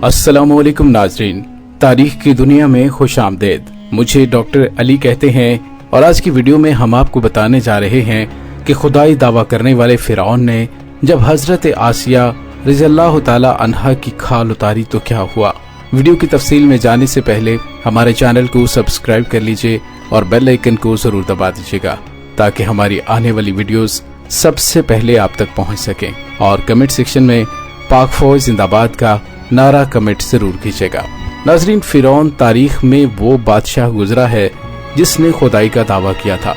अस्सलामुअलैकुम नाज़रीन, तारीख की दुनिया में खुश आमदेद। मुझे डॉक्टर अली कहते हैं और आज की वीडियो में हम आपको बताने जा रहे हैं कि खुदाई दावा करने वाले फिरौन ने जब हजरत आसिया रज़ियल्लाहु ताला अन्हा की खाल उतारी तो क्या हुआ। वीडियो की तफसील में जाने से पहले हमारे चैनल को सब्सक्राइब कर लीजिए और बेल आइकन को जरूर दबा दीजिएगा ताकि हमारी आने वाली वीडियोस सबसे पहले आप तक पहुंच सकें। और कमेंट सेक्शन में पाक फौज जिंदाबाद का नारा कमेंट जरूर कीजिएगा। नाज़रीन, फिरौन तारीख में वो बादशाह गुजरा है जिसने खुदाई का दावा किया था,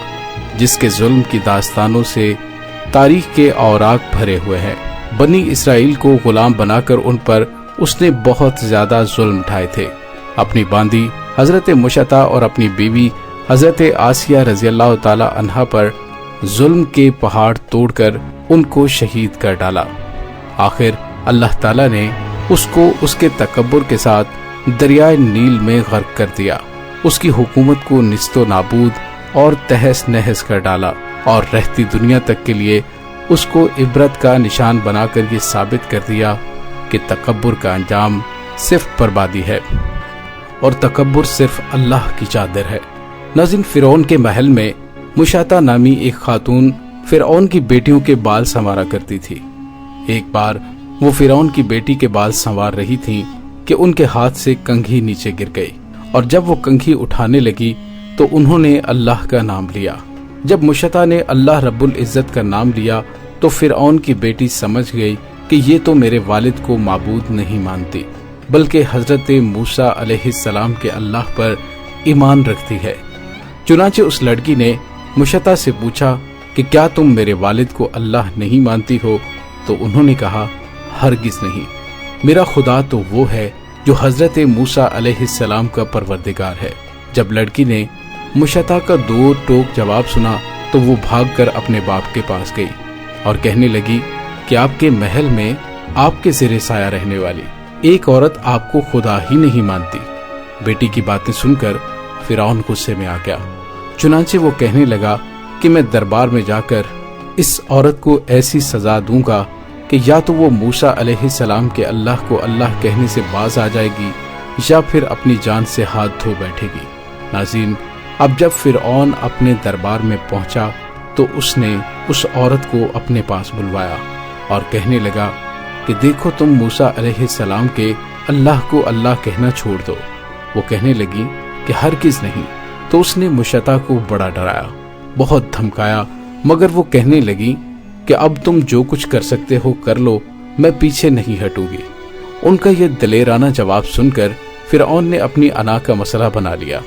जिसके जुल्म की दास्तानों से तारीख के औराक भरे हुए हैं। बनी इसराइल को गुलाम बनाकर उन पर उसने बहुत ज्यादा जुल्म उठाए थे। अपनी बांदी हजरत मुशता और अपनी बीवी हजरत आसिया रज़ियल्लाहु ताला अन्हा पर जुल्म के पहाड़ तोड़कर उनको शहीद कर डाला। आखिर अल्लाह ताला ने उसको उसके तकब्बुर के साथ दरियाए नील में गर्क कर दिया, उसकी हुकूमत को निस्तो नाबूद और तहस नहस कर डाला और रहती दुनिया तक के लिए उसको इबरत का निशान बनाकर ये साबित कर दिया कि तकब्बुर का अंजाम सिर्फ बर्बादी है और तकब्बुर सिर्फ अल्लाह की चादर है। नाज़रीन, फिरौन के महल में मुशाता नामी एक खातून फिरौन की बेटियों के बाल संवारा करती थी। एक बार वो फिरौन की बेटी के बाल संवार रही थी कि उनके हाथ से कंघी नीचे गिर गई और जब वो कंघी उठाने लगी तो उन्होंने अल्लाह का नाम लिया। जब मुशता ने अल्लाह रब्बुल इज्जत का नाम लिया तो फिरौन की बेटी समझ गई कि ये तो मेरे वालिद को माबूद नहीं मानती बल्कि हजरत मूसा अलैहिस्सलाम के अल्लाह पर ईमान रखती है। चुनाचे उस लड़की ने मुशता से पूछा कि क्या तुम मेरे वालिद को अल्लाह नहीं मानती हो? तो उन्होंने कहा, हरगिज नहीं, मेरा खुदा तो वो है जो हजरत मूसा अलैहिस्सलाम का परवरदिगार है। जब लड़की ने मुशता का दो टोक जवाब सुना तो वो भागकर अपने बाप के पास गई और कहने लगी कि आपके महल में आपके ज़ेरे साया रहने वाली एक औरत आपको खुदा ही नहीं मानती। बेटी की बातें सुनकर फिरौन गुस्से में आ गया। चुनांचे वो कहने लगा कि मैं दरबार में जाकर इस औरत को ऐसी सजा दूंगा कि या तो वो मूसा अलैहिस्सलाम के अल्लाह को अल्लाह कहने से बाज आ जाएगी या फिर अपनी जान से हाथ धो बैठेगी। नाज़रीन, अब जब फिरौन अपने दरबार में पहुंचा तो उसने उस औरत को अपने पास बुलवाया और कहने लगा कि देखो, तुम मूसा अलैहिस्सलाम के अल्लाह को अल्लाह कहना छोड़ दो। वो कहने लगी कि हरगिज नहीं। तो उसने मुशता को बड़ा डराया, बहुत धमकाया, मगर वो कहने लगी कि अब तुम जो कुछ कर सकते हो कर लो, मैं पीछे नहीं हटूंगी। उनका ये दलेराना जवाब सुनकर फिरौन ने अपनी अना का मसला बना लिया।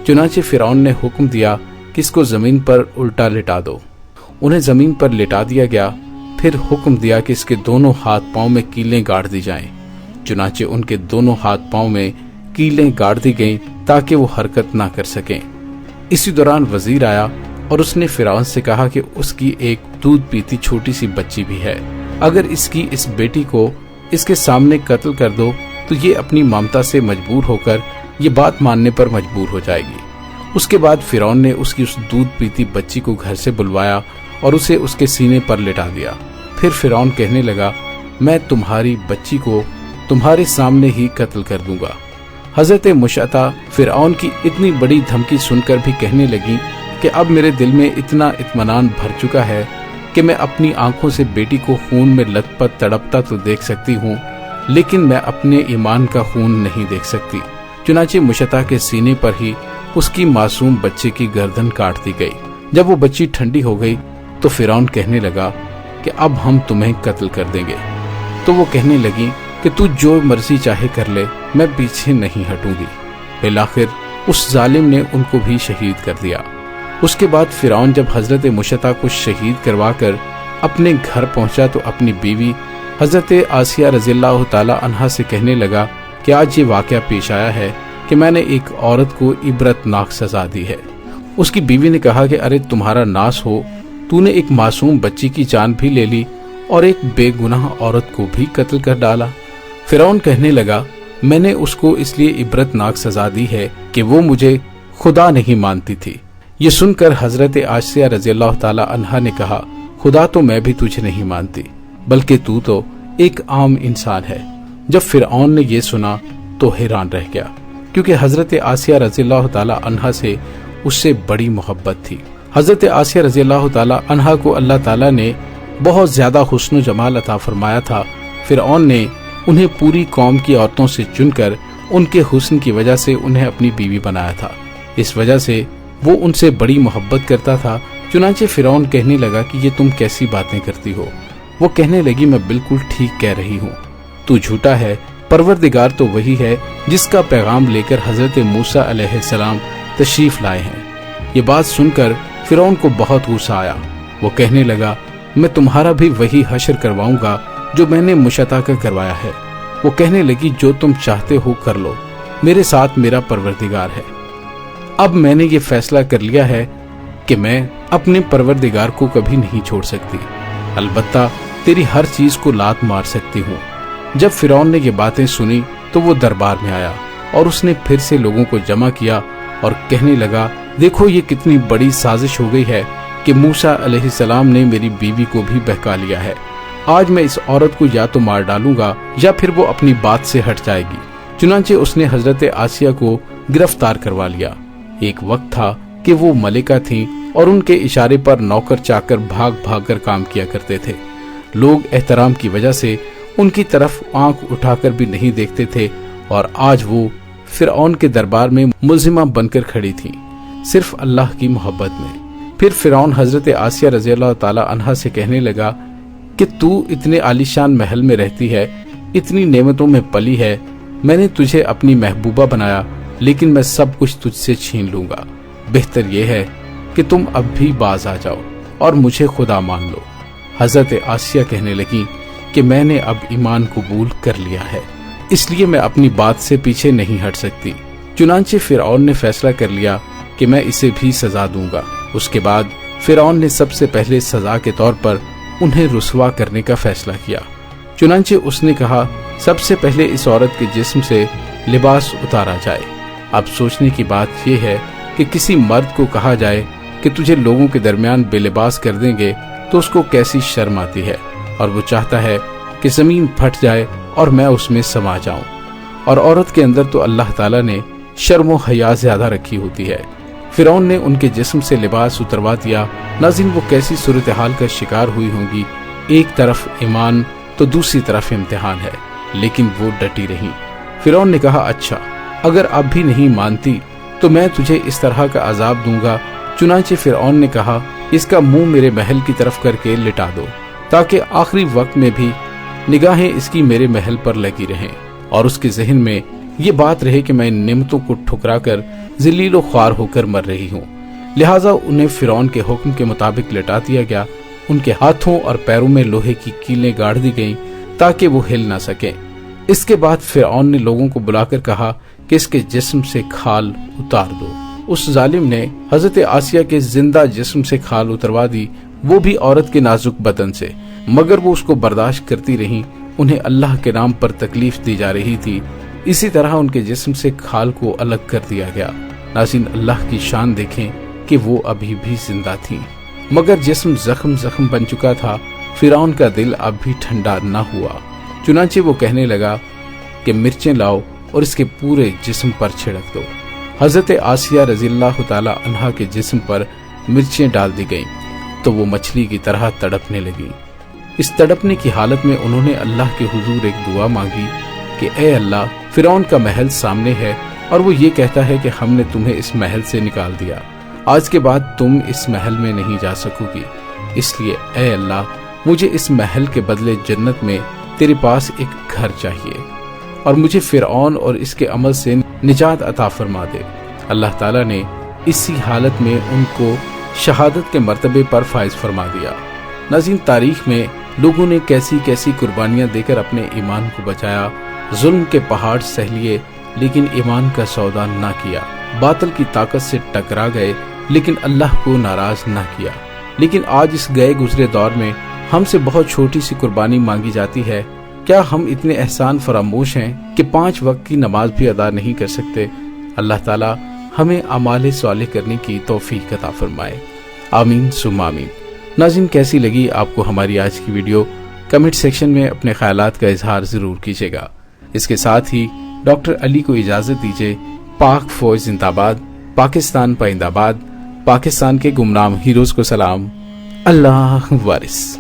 चुनाचे फिरौन ने हुक्म दिया कि इसको जमीन पर उल्टा लिटा दो। उन्हें जमीन पर लिटा दिया गया। फिर हुक्म दिया कि इसके दोनों हाथ पांव में कीलें गाड़ दी जाएं। चुनाचे उनके दोनों हाथ पांव में कीलें गाड़ दी गईं ताकि वो हरकत ना कर सकें। इसी दौरान वजीर आया और उसने फिरौन से कहा कि उसकी एक दूध पीती छोटी सी बच्ची भी है, अगर इसकी इस बेटी को इसके सामने कत्ल कर दो तो ये अपनी ममता से मजबूर होकर ये बात मानने पर मजबूर हो जाएगी। उसके बाद फिरौन ने उसकी उस दूध पीती बच्ची को घर से बुलवाया और उसे उसके सीने पर लिटा दिया। फिर फिरौन कहने लगा, मैं तुम्हारी बच्ची को तुम्हारे सामने ही कत्ल कर दूंगा। हजरत मुशता फिरौन की इतनी बड़ी धमकी सुनकर भी कहने लगी कि अब मेरे दिल में इतना इत्मीनान भर चुका है कि मैं अपनी आंखों से बेटी को खून में लथपथ तड़पता तो देख सकती हूँ, लेकिन मैं अपने ईमान का खून नहीं देख सकती। चुनाचे मुशता के सीने पर ही उसकी मासूम बच्चे की गर्दन काट दी गई। जब वो बच्ची ठंडी हो गई तो फिरौन कहने लगा कि अब हम तुम्हें कत्ल कर देंगे। तो वो कहने लगी कि तू जो मर्जी चाहे कर ले, मैं पीछे नहीं हटूंगी। बिलाखिर उस जालिम ने उनको भी शहीद कर दिया। उसके बाद फिरौन जब हजरत मुशता को शहीद करवाकर अपने घर पहुंचा तो अपनी बीवी हजरत आसिया रज़ियल्लाहु ताला अन्हा से कहने लगा कि आज ये वाकया पेश आया है कि मैंने एक औरत को इबरतनाक सजा दी है। उसकी बीवी ने कहा कि अरे तुम्हारा नाश हो, तूने एक मासूम बच्ची की जान भी ले ली और एक बेगुनाह औरत को भी कत्ल कर डाला। फिरौन कहने लगा, मैंने उसको इसलिए इबरतनाक सजा दी है कि वो मुझे खुदा नहीं मानती थी। ये सुनकर हजरत आसिया रज़ियल्लाहु ताला अन्हा ने कहा खुदा तो मैं भी तुझे नहीं मानती, बल्कि तू तो एक आम इंसान है। जब फिरऔन ने ये सुना तो हैरान रह गया, क्योंकि हजरत आसिया रज़ियल्लाहु ताला अन्हा से उससे बड़ी मोहब्बत थी। हजरत आसिया रज़ियल्लाहु ताला अन्हा को अल्लाह ताला ने बहुत ज्यादा हुस्न जमाल अता फरमाया था। फिरऔन ने उन्हें पूरी कौम की औरतों से चुनकर उनके हुस्न की वजह से उन्हें अपनी बीवी बनाया था। इस वजह से वो उनसे बड़ी मोहब्बत करता था। चुनांचे फिरौन कहने लगा कि ये तुम कैसी बातें करती हो। वो कहने लगी, मैं बिल्कुल ठीक कह रही हूँ, तू झूठा है, परवरदिगार तो वही है जिसका पैगाम लेकर हजरत मूसा अलैहिस्सलाम तशरीफ लाए हैं। ये बात सुनकर फिरौन को बहुत गुस्सा आया। वो कहने लगा, मैं तुम्हारा भी वही हश्र करवाऊंगा जो मैंने मुशता का करवाया है। वो कहने लगी, जो तुम चाहते हो कर लो, मेरे साथ मेरा परवरदिगार है। अब मैंने ये फैसला कर लिया है कि मैं अपने परवरदिगार को कभी नहीं छोड़ सकती, अलबत्ता तेरी हर चीज को लात मार सकती हूँ। जब फिरौन ने ये बातें सुनी तो वो दरबार में आया और उसने फिर से लोगों को जमा किया और कहने लगा, देखो ये कितनी बड़ी साजिश हो गई है कि मूसा अलैहिस्सलाम ने मेरी बीवी को भी बहका लिया है। आज मैं इस औरत को या तो मार डालूंगा या फिर वो अपनी बात से हट जाएगी। चुनांचे उसने हजरत आसिया को गिरफ्तार करवा लिया। एक वक्त था कि वो मलिका थीं और उनके इशारे पर नौकर चाकर भाग भाग कर काम किया करते थे। लोग एहतराम की वजह से उनकी तरफ आंख उठाकर भी नहीं देखते थे और आज वो फिरऔन के दरबार में मुल्जिमा बनकर खड़ी थी, सिर्फ अल्लाह की मोहब्बत में। फिर फिरौन हजरत आसिया रज़ियल्लाहु ताला अन्हा से कहने लगा कि तू इतने आलीशान महल में रहती है, इतनी नेमतों में पली है, मैंने तुझे अपनी महबूबा बनाया, लेकिन मैं सब कुछ तुझसे छीन लूंगा। बेहतर यह है कि तुम अब भी बाज आ जाओ और मुझे खुदा मान लो। हजरत आसिया कहने लगी कि मैंने अब ईमान कबूल कर लिया है, इसलिए मैं अपनी बात से पीछे नहीं हट सकती। चुनांचे फिरऔन ने फैसला कर लिया कि मैं इसे भी सजा दूंगा। उसके बाद फिरऔन ने सबसे पहले सजा के तौर पर उन्हें रुसवा करने का फैसला किया। चुनांचे उसने कहा, सबसे पहले इस औरत के जिस्म से लिबास उतारा जाए। अब सोचने की बात यह है कि किसी मर्द को कहा जाए कि तुझे लोगों के दरमियान बेलिबास कर देंगे तो उसको कैसी शर्म आती है, और वो चाहता है कि जमीन फट जाए और मैं उसमें समा जाऊं। और औरत के अंदर तो अल्लाह ताला ने शर्म व हया ज्यादा रखी होती है। फिरौन ने उनके जिस्म से लिबास उतरवा दिया। नाज़रीन, वो कैसी सूरत हाल का शिकार हुई होंगी। एक तरफ ईमान तो दूसरी तरफ इम्तिहान है, लेकिन वो डटी रही। फिरौन ने कहा, अच्छा अगर अब भी नहीं मानती तो मैं तुझे इस तरह का अजाब दूंगा। चुनांचे फिरौन ने कहा, इसका मुंह मेरे महल की तरफ करके लिटा दो, ताकि आखिरी वक्त में भी निगाहें इसकी मेरे महल पर लगी रहें और उसके जहन में ये बात रहे कि मैं इन नेमतों को ठुकरा कर ज़लील ख्वार होकर मर रही हूँ। लिहाजा उन्हें फिरौन के हुक्म के मुताबिक लिटा दिया गया। उनके हाथों और पैरों में लोहे की कीलें गाड़ दी गईं ताकि वो हिल ना सके। इसके बाद फिरौन ने लोगों को बुलाकर कहा कि इसके जिस्म से खाल उतार दो। उस जालिम ने हजरत आसिया के जिंदा जिस्म से खाल उतरवा दी, वो भी औरत के नाजुक बदन से, मगर वो उसको बर्दाश्त करती रहीं। उन्हें अल्लाह के नाम पर तकलीफ दी जा रही थी। इसी तरह उनके जिस्म से खाल को अलग कर दिया गया। नाज़रीन, अल्लाह की शान देखें कि वो अभी भी जिंदा थी, मगर जिस्म जख्म बन चुका था। फिरौन का दिल अब भी ठंडा न हुआ। चुनांचे वो कहने लगा कि मिर्चें लाओ और इसके पूरे जिस्म पर छिड़क दो। हजरत आसिया रज़ियल्लाहु ताला अन्हा के जिस्म पर मिर्चें डाल दी गईं तो वो मछली की तरह तड़पने लगी। इस तड़पने की हालत में उन्होंने अल्लाह के हुजूर एक दुआ मांगी कि ए अल्लाह, फिरौन का महल सामने है और वो ये कहता है कि हमने तुम्हें इस महल से निकाल दिया, आज के बाद तुम इस महल में नहीं जा सकोगी, इसलिए ए अल्लाह, मुझे इस महल के बदले जन्नत में तेरे पास एक घर चाहिए और मुझे फिरौन और इसके अमल से निजात अता फरमा दे। अल्लाह ताला ने इसी हालत में उनको शहादत के मर्तबे पर फाइज फरमा दिया। नाज़रीन, तारीख में लोगों ने कैसी कैसी कुर्बानियां देकर अपने ईमान को बचाया। जुल्म के पहाड़ सह लिए लेकिन ईमान का सौदा ना किया। बातिल की ताकत से टकरा गए लेकिन अल्लाह को नाराज ना किया। लेकिन आज इस गए गुजरे दौर में हमसे बहुत छोटी सी कुर्बानी मांगी जाती है। क्या हम इतने एहसान फरामोश हैं कि 5 वक्त की नमाज भी अदा नहीं कर सकते? अल्लाह ताला हमें अमाल सालेह करने की तौफीक अता फरमाए। आमीन सुम्मा आमीन। नाज़रीन, कैसी लगी आपको हमारी आज की वीडियो? कमेंट सेक्शन में अपने ख्यालात का इजहार जरूर कीजिएगा। इसके साथ ही डॉक्टर अली को इजाजत दीजिए। पाक फौज जिंदाबाद, पाकिस्तान पाइंदाबाद, पाकिस्तान के गुमनाम हीरोज को सलाम। अल्लाह वारिस।